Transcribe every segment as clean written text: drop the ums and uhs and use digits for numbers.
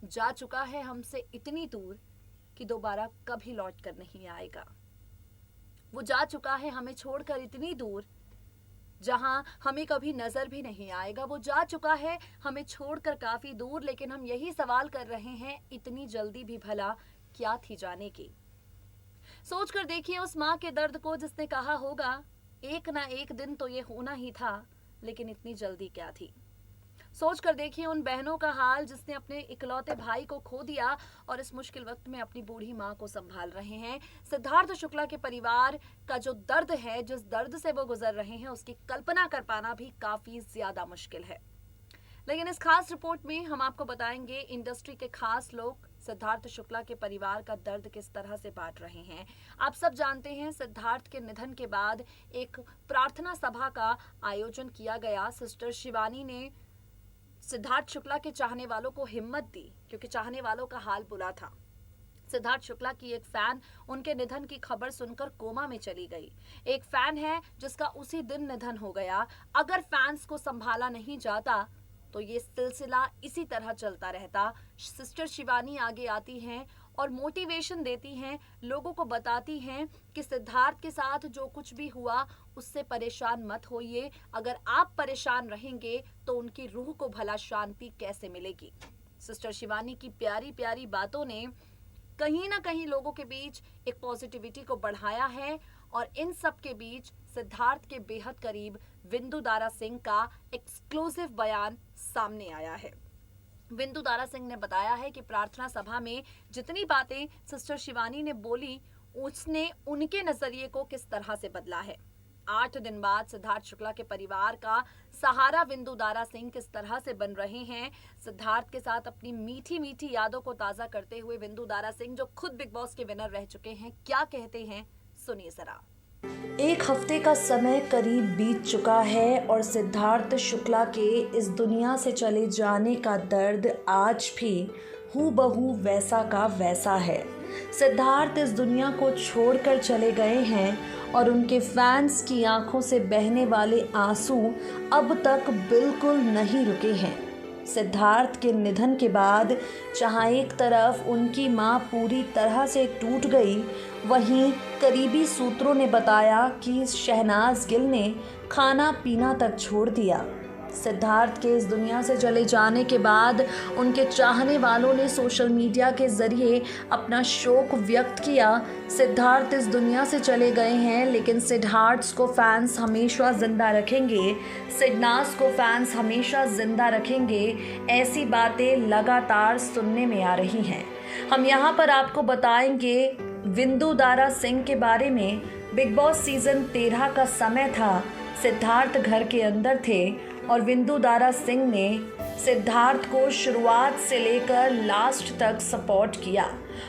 जा चुका है हमसे इतनी दूर कि दोबारा कभी लौट कर नहीं आएगा। वो जा चुका है हमें छोड़कर इतनी दूर जहां हमें कभी नजर भी नहीं आएगा। वो जा चुका है हमें छोड़कर काफी दूर, लेकिन हम यही सवाल कर रहे हैं इतनी जल्दी भी भला क्या थी जाने की। सोच कर देखिए उस माँ के दर्द को जिसने कहा होगा एक ना एक दिन तो ये होना ही था, लेकिन इतनी जल्दी क्या थी। सोच कर देखिए उन बहनों का हाल जिसने अपने इकलौते भाई को खो दिया और इस मुश्किल वक्त में अपनी बूढ़ी माँ को संभाल रहे हैं। सिद्धार्थ शुक्ला के परिवार का जो दर्द है, जिस दर्द से वो गुजर रहे हैं, उसकी कल्पना कर पाना भी काफी ज्यादा मुश्किल है। लेकिन इस खास रिपोर्ट में हम आपको बताएंगे इंडस्ट्री के खास लोग सिद्धार्थ शुक्ला के परिवार का दर्द किस तरह से बांट रहे हैं। आप सब जानते हैं सिद्धार्थ के निधन के बाद एक प्रार्थना सभा का आयोजन किया गया। सिस्टर शिवानी ने सिद्धार्थ शुक्ला के चाहने वालों को हिम्मत दी, क्योंकि चाहने वालों का हाल बुरा था। सिद्धार्थ शुक्ला की एक फैन उनके निधन की खबर सुनकर कोमा में चली गई। एक फैन है जिसका उसी दिन निधन हो गया। अगर फैंस को संभाला नहीं जाता तो ये सिलसिला इसी तरह चलता रहता। सिस्टर शिवानी आगे आती हैं और मोटिवेशन देती हैं, लोगों को बताती हैं कि सिद्धार्थ के साथ जो कुछ भी हुआ उससे परेशान मत होइए। अगर आप परेशान रहेंगे तो उनकी रूह को भला शांति कैसे मिलेगी। सिस्टर शिवानी की प्यारी प्यारी बातों ने कहीं ना कहीं लोगों के बीच एक पॉजिटिविटी को बढ़ाया है। और इन सब के बीच सिद्धार्थ के बेहद करीब विंदु दारा सिंह का एक्सक्लूसिव बयान सामने आया है। विंदु दारा सिंह ने बताया है कि प्रार्थना सभा में जितनी बातें सिस्टर शिवानी ने बोली उसने उनके नजरिए को किस तरह से बदला है। 8 दिन बाद सिद्धार्थ शुक्ला के परिवार का सहारा विंदु दारा सिंह किस तरह से बन रहे हैं। सिद्धार्थ के साथ अपनी मीठी मीठी यादों को ताजा करते हुए विंदु दारा सिंह, जो खुद बिग बॉस के विनर रह चुके हैं, क्या कहते हैं सुनिए जरा। एक हफ्ते का समय करीब बीत चुका है और सिद्धार्थ शुक्ला के इस दुनिया से चले जाने का दर्द आज भी हूबहू वैसा का वैसा है। सिद्धार्थ इस दुनिया को छोड़कर चले गए हैं और उनके फैंस की आंखों से बहने वाले आंसू अब तक बिल्कुल नहीं रुके हैं। सिद्धार्थ के निधन के बाद जहां एक तरफ उनकी मां पूरी तरह से टूट गई, वहीं करीबी सूत्रों ने बताया कि शहनाज गिल ने खाना पीना तक छोड़ दिया। सिद्धार्थ के इस दुनिया से चले जाने के बाद उनके चाहने वालों ने सोशल मीडिया के ज़रिए अपना शोक व्यक्त किया। सिद्धार्थ इस दुनिया से चले गए हैं, लेकिन सिद्धार्थ को फैंस हमेशा ज़िंदा रखेंगे, सिडनाज को फैंस हमेशा ज़िंदा रखेंगे। ऐसी बातें लगातार सुनने में आ रही हैं। हम यहाँ पर आपको बताएंगे विंदु दारा सिंह के बारे में। बिग बॉस सीज़न 13 का समय था। सिद्धार्थ घर के अंदर थे और विंदु दारा सिंह ने सिद्धार्थ को शुरुआत से लेकर लास्ट तक सपोर्ट किया।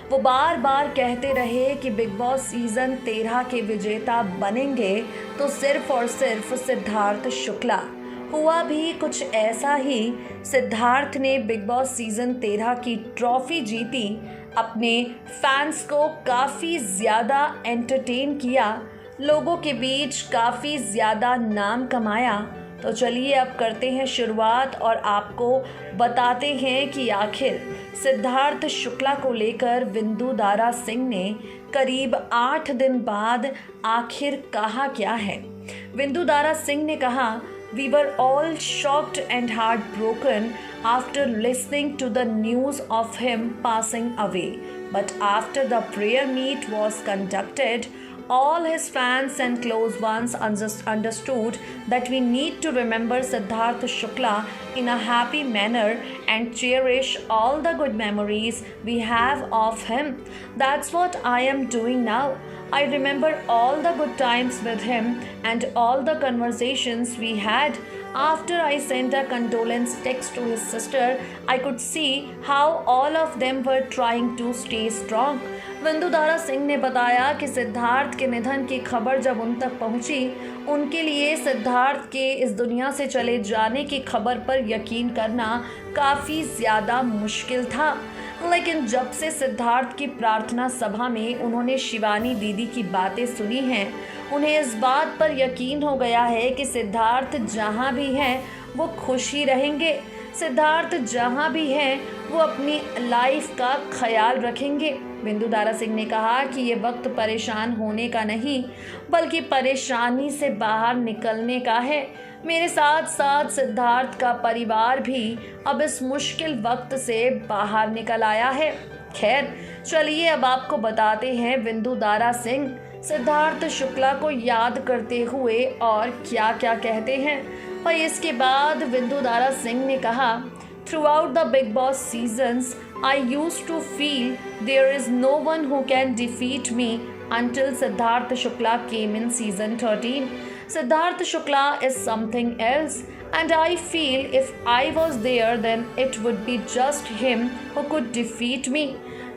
वो बार बार कहते रहे कि बिग बॉस सीज़न 13 के विजेता बनेंगे तो सिर्फ और सिर्फ सिद्धार्थ शुक्ला। हुआ भी कुछ ऐसा ही। सिद्धार्थ ने बिग बॉस सीज़न 13 की ट्रॉफी जीती, अपने फैंस को काफ़ी ज़्यादा एंटरटेन किया, लोगों के बीच काफ़ी ज़्यादा नाम कमाया। तो चलिए अब करते हैं शुरुआत और आपको बताते हैं कि आखिर सिद्धार्थ शुक्ला को लेकर विंदु दारा सिंह ने करीब 8 दिन बाद आखिर कहा क्या है। विंदु दारा सिंह ने कहा, "We were all shocked and heartbroken after listening to the news of him passing away. But after the prayer meet was conducted, all his fans and close ones understood that we need to remember Siddharth Shukla in a happy manner and cherish all the good memories we have of him. That's what I am doing now. I remember all the good times with him and all the conversations we had. After I sent a condolence text to his sister, I could see how all of them were trying to stay strong." Vindu Dara Singh ने बताया कि सिद्धार्थ के निधन की खबर जब उन तक पहुंची, उनके लिए सिद्धार्थ के इस दुनिया से चले जाने की खबर पर यकीन करना काफ़ी ज़्यादा मुश्किल था। लेकिन जब से सिद्धार्थ की प्रार्थना सभा में उन्होंने शिवानी दीदी की बातें सुनी हैं, उन्हें इस बात पर यकीन हो गया है कि सिद्धार्थ जहाँ भी हैं वो खुश ही रहेंगे। सिद्धार्थ जहां भी हैं वो अपनी लाइफ का ख्याल रखेंगे। बिंदु दारा सिंह ने कहा कि ये वक्त परेशान होने का नहीं बल्कि परेशानी से बाहर निकलने का है। मेरे साथ साथ सिद्धार्थ का परिवार भी अब इस मुश्किल वक्त से बाहर निकल आया है। खैर चलिए अब आपको बताते हैं बिंदु दारा सिंह सिद्धार्थ शुक्ला को याद करते हुए और क्या क्या कहते हैं। और इसके बाद बिंदु दारा सिंह ने कहा, throughout the big boss seasons I used to feel there is no one who can defeat me until Siddharth Shukla came in season 13. Siddharth Shukla is something else, and I feel if I was there then it would be just him who could defeat me.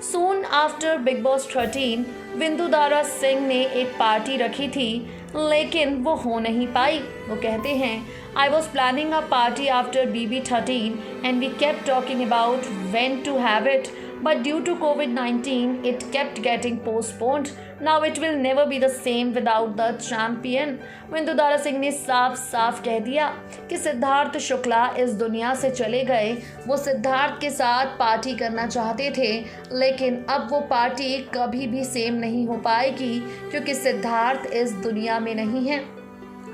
Soon after Big Boss 13, बिंदु दारा सिंह ने एक party रखी थी लेकिन वो हो नहीं पाई। वो कहते हैं, I was planning a party after BB13 and we kept talking about when to have it, but due to COVID-19 it kept getting postponed. Now it will never be the same without the champion. बिंदु दारा सिंह ने साफ साफ कह दिया कि सिद्धार्थ शुक्ला इस दुनिया से चले गए। वो सिद्धार्थ के साथ पार्टी करना चाहते थे लेकिन अब वो पार्टी कभी भी सेम नहीं हो पाएगी क्योंकि सिद्धार्थ इस दुनिया में नहीं है।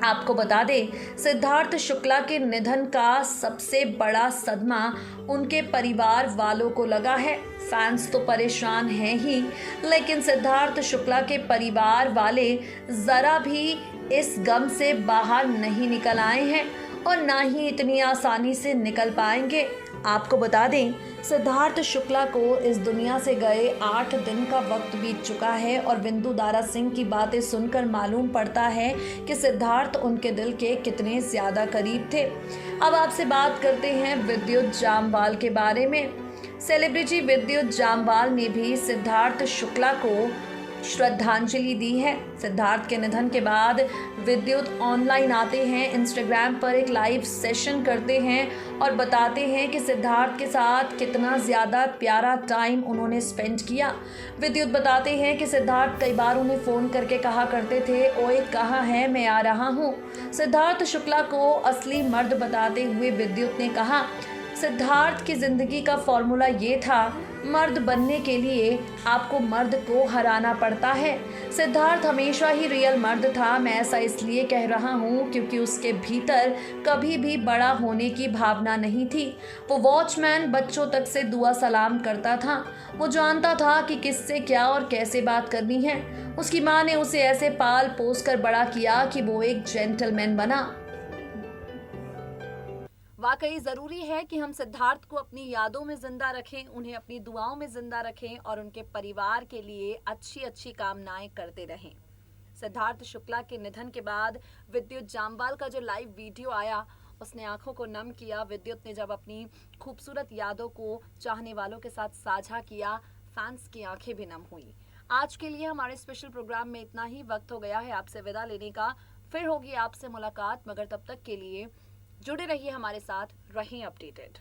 आपको बता दें, सिद्धार्थ शुक्ला के निधन का सबसे बड़ा सदमा उनके परिवार वालों को लगा है। फैंस तो परेशान हैं ही, लेकिन सिद्धार्थ शुक्ला के परिवार वाले ज़रा भी इस गम से बाहर नहीं निकल आए हैं और ना ही इतनी आसानी से निकल पाएंगे। आपको बता दें, सिद्धार्थ शुक्ला को इस दुनिया से गए 8 दिन का वक्त बीत चुका है और बिंदु दारा सिंह की बातें सुनकर मालूम पड़ता है कि सिद्धार्थ उनके दिल के कितने ज़्यादा करीब थे। अब आपसे बात करते हैं विद्युत जामवाल के बारे में। सेलिब्रिटी विद्युत जामवाल ने भी सिद्धार्थ शुक्ला को श्रद्धांजलि दी है। सिद्धार्थ के निधन के बाद विद्युत ऑनलाइन आते हैं, इंस्टाग्राम पर एक लाइव सेशन करते हैं और बताते हैं कि सिद्धार्थ के साथ कितना ज़्यादा प्यारा टाइम उन्होंने स्पेंड किया। विद्युत बताते हैं कि सिद्धार्थ कई बार उन्हें फ़ोन करके कहा करते थे, ओए कहाँ है, मैं आ रहा हूँ। सिद्धार्थ शुक्ला को असली मर्द बताते हुए विद्युत ने कहा, सिद्धार्थ की ज़िंदगी का फॉर्मूला ये था, मर्द बनने के लिए आपको मर्द को हराना पड़ता है। सिद्धार्थ हमेशा ही रियल मर्द था। मैं ऐसा इसलिए कह रहा हूँ क्योंकि उसके भीतर कभी भी बड़ा होने की भावना नहीं थी। वो वॉचमैन बच्चों तक से दुआ सलाम करता था। वो जानता था कि किससे क्या और कैसे बात करनी है। उसकी माँ ने उसे ऐसे पाल पोस कर बड़ा किया कि वो एक जेंटलमैन बना। वाकई ज़रूरी है कि हम सिद्धार्थ को अपनी यादों में ज़िंदा रखें, उन्हें अपनी दुआओं में ज़िंदा रखें और उनके परिवार के लिए अच्छी अच्छी कामनाएं करते रहें। सिद्धार्थ शुक्ला के निधन के बाद विद्युत जामवाल का जो लाइव वीडियो आया उसने आंखों को नम किया। विद्युत ने जब अपनी खूबसूरत यादों को चाहने वालों के साथ साझा किया, फैंस की आंखें भी नम हुई। आज के लिए हमारे स्पेशल प्रोग्राम में इतना ही। वक्त हो गया है आपसे विदा लेने का। फिर होगी आपसे मुलाकात, मगर तब तक के लिए जुड़े रहिए हमारे साथ, रहें अपडेटेड।